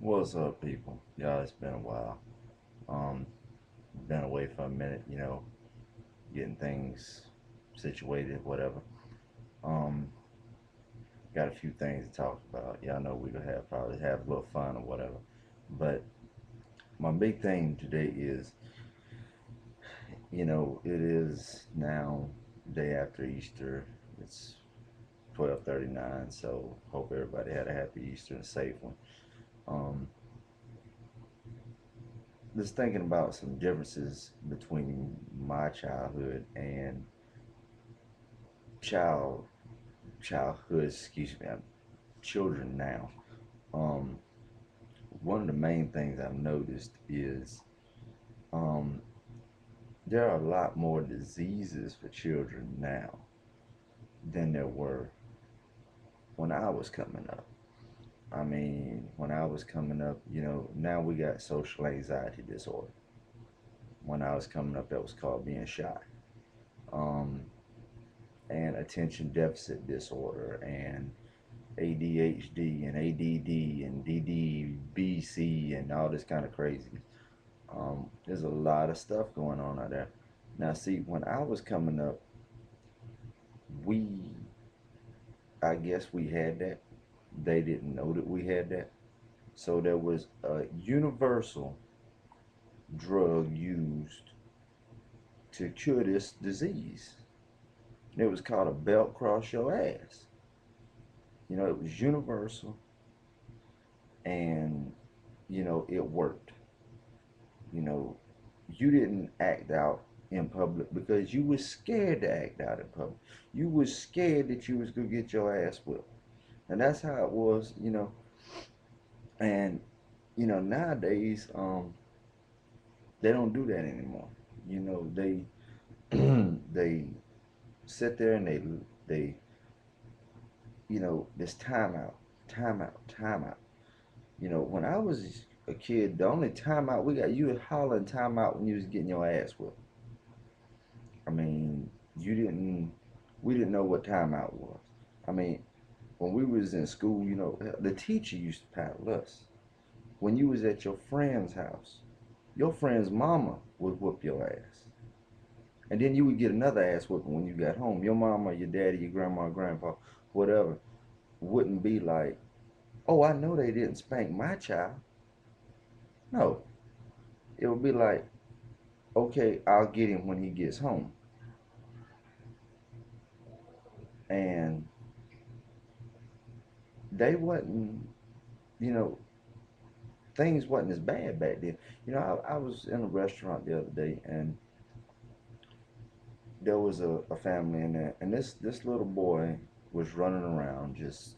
What's up, people? Yeah, it's been a while. Um, been away for a minute, getting things situated, whatever. Um, got a few things to talk about. Y'all know we gonna have probably have a little fun or whatever. But my big thing today is, it is now day after Easter. It's 12:39, so hope everybody had a happy Easter and a safe one. Um, just thinking about some differences between my childhood and child childhood, excuse me, children now. Um, One of the main things I've noticed is um, there are a lot more diseases for children now than there were when I was coming up. I mean, when I was coming up, now we got social anxiety disorder. When I was coming up, that was called being shy. Um, and attention deficit disorder and ADHD and ADD and DDBC and all this kind of crazy. There's a lot of stuff going on out there. Now, see, when I was coming up, we, I guess we had that. They didn't know that we had that. So there was a universal drug used to cure this disease. It was called a belt cross your ass. It was universal and, it worked. You know, you didn't act out in public because you was scared to act out in public. You was scared that you was gonna get your ass whipped. And that's how it was. And nowadays, they don't do that anymore. They they sit there and they this timeout, timeout, timeout. When I was a kid, the only timeout we got, you was hollering timeout when you was getting your ass whipped. I mean, you didn't, we didn't know what timeout was. I mean, when we was in school, the teacher used to paddle us. When you was at your friend's house, your friend's mama would whoop your ass. And then you would get another ass whooping when you got home. Your mama, your daddy, your grandma, grandpa, whatever, wouldn't be like, oh, I know they didn't spank my child. No. It would be like, okay, I'll get him when he gets home. And they wasn't, you know, things wasn't as bad back then. I was in a restaurant the other day, and there was a family in there, and this little boy was running around just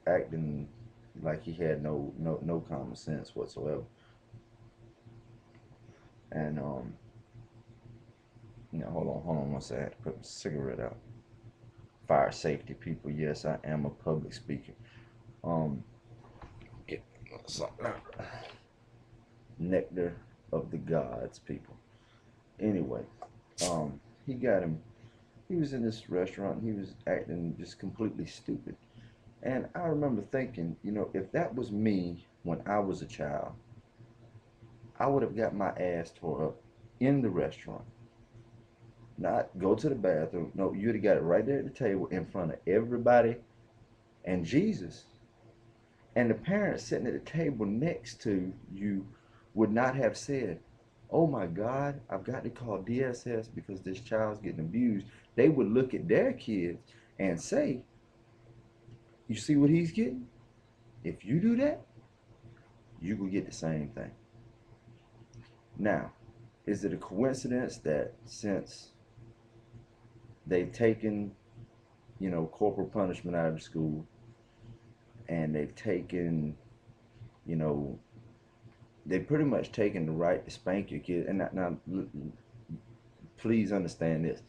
acting like he had no common sense whatsoever. And hold on one second. I had to put my cigarette out. Fire safety people. Yes, I am a public speaker. Um, get something out. Nectar of the gods, people. Anyway, he got him. He was in this restaurant. And he was acting just completely stupid. And I remember thinking, if that was me when I was a child, I would have got my ass tore up in the restaurant. Not go to the bathroom. No, you'd have got it right there at the table in front of everybody and Jesus. And the parents sitting at the table next to you would not have said, oh my God, I've got to call DSS because this child's getting abused. They would look at their kids and say, you see what he's getting? If you do that, you will get the same thing. Now, is it a coincidence that since they've taken, corporal punishment out of the school and they've taken, you know, they've pretty much taken the right to spank your kid. And now, please understand this.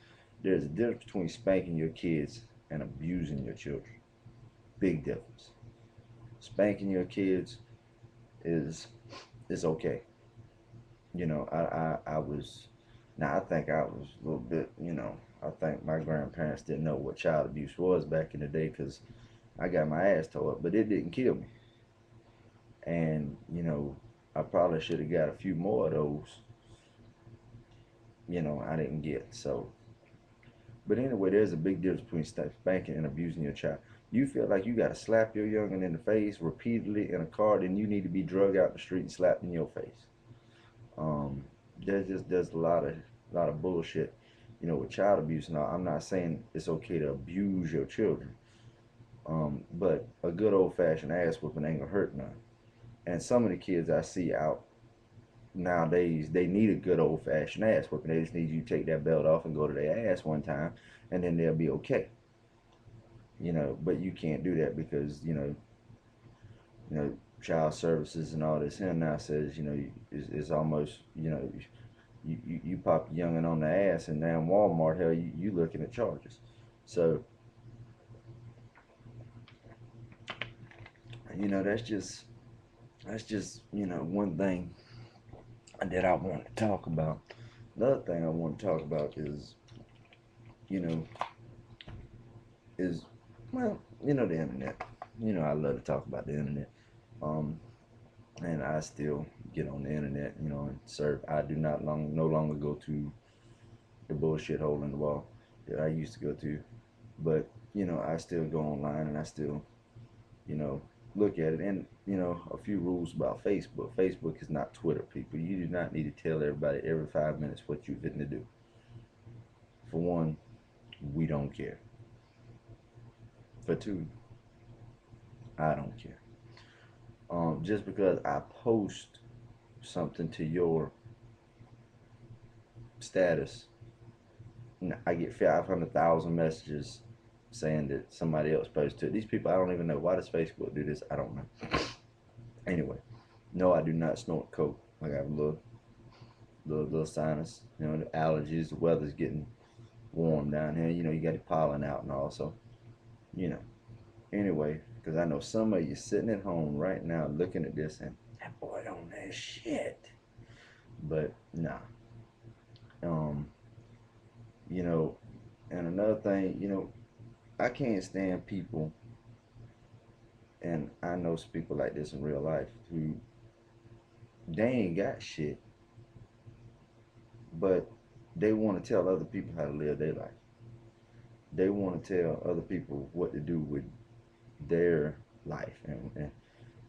There's a difference between spanking your kids and abusing your children. Big difference. Spanking your kids is okay. I was, now I think I was a little bit, I think my grandparents didn't know what child abuse was back in the day because I got my ass tore up, but it didn't kill me. And, I probably should have got a few more of those, I didn't get. So, but anyway, there's a big difference between spanking and abusing your child. You feel like you got to slap your youngin in the face repeatedly in a car, then you need to be drug out the street and slapped in your face. Um, there's a lot of bullshit, with child abuse. Now, I'm not saying it's okay to abuse your children, but a good old fashioned ass whooping ain't gonna hurt none. And some of the kids I see out nowadays, they need a good old fashioned ass whooping. They just need you to take that belt off and go to their ass one time, and then they'll be okay. But you can't do that because child services and all this here now says it's almost you pop a youngin on the ass and down Walmart, hell, you looking at charges. So that's just one thing that I want to talk about. Another thing I want to talk about you know is well the internet. I love to talk about the internet. Um, and I still get on the internet, and surf. I do not no longer go to the bullshit hole in the wall that I used to go to, but I still go online and I still, you know, look at it. And a few rules about Facebook. Facebook is not Twitter, people. You do not need to tell everybody every 5 minutes what you're fitting to do. For one, we don't care. For two, I don't care. Just because I post something to your status, I get 500,000 messages saying that somebody else posted it. These people I don't even know. Why does Facebook do this? I don't know. Anyway, no, I do not snort coke. I got a little sinus, the allergies. The weather's getting warm down here. You got the pollen out and all. So, you know. Anyway, because I know some of you sitting at home right now looking at this and that boy on that shit. But nah. Um, you know, and another thing, I can't stand people, and I know some people like this in real life who they ain't got shit, but they want to tell other people how to live their life. They want to tell other people what to do with their life,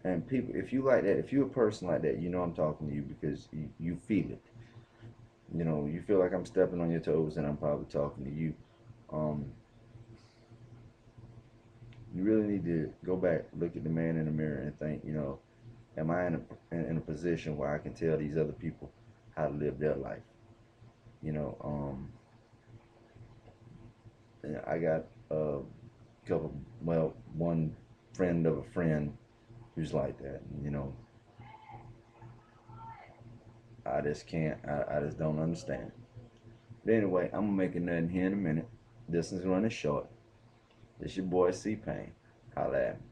and people, if you like that, if you're a person like that, I'm talking to you because you feel it. You feel like I'm stepping on your toes, and I'm probably talking to you. Um, you really need to go back, look at the man in the mirror, and think, am I in a position where I can tell these other people how to live their life? You know, um, I got a couple, well, one friend of a friend who's like that. I just can't, I just don't understand. But anyway, I'm gonna make a nut in here in a minute. This is running short. It's your boy C Pain. Holla at me.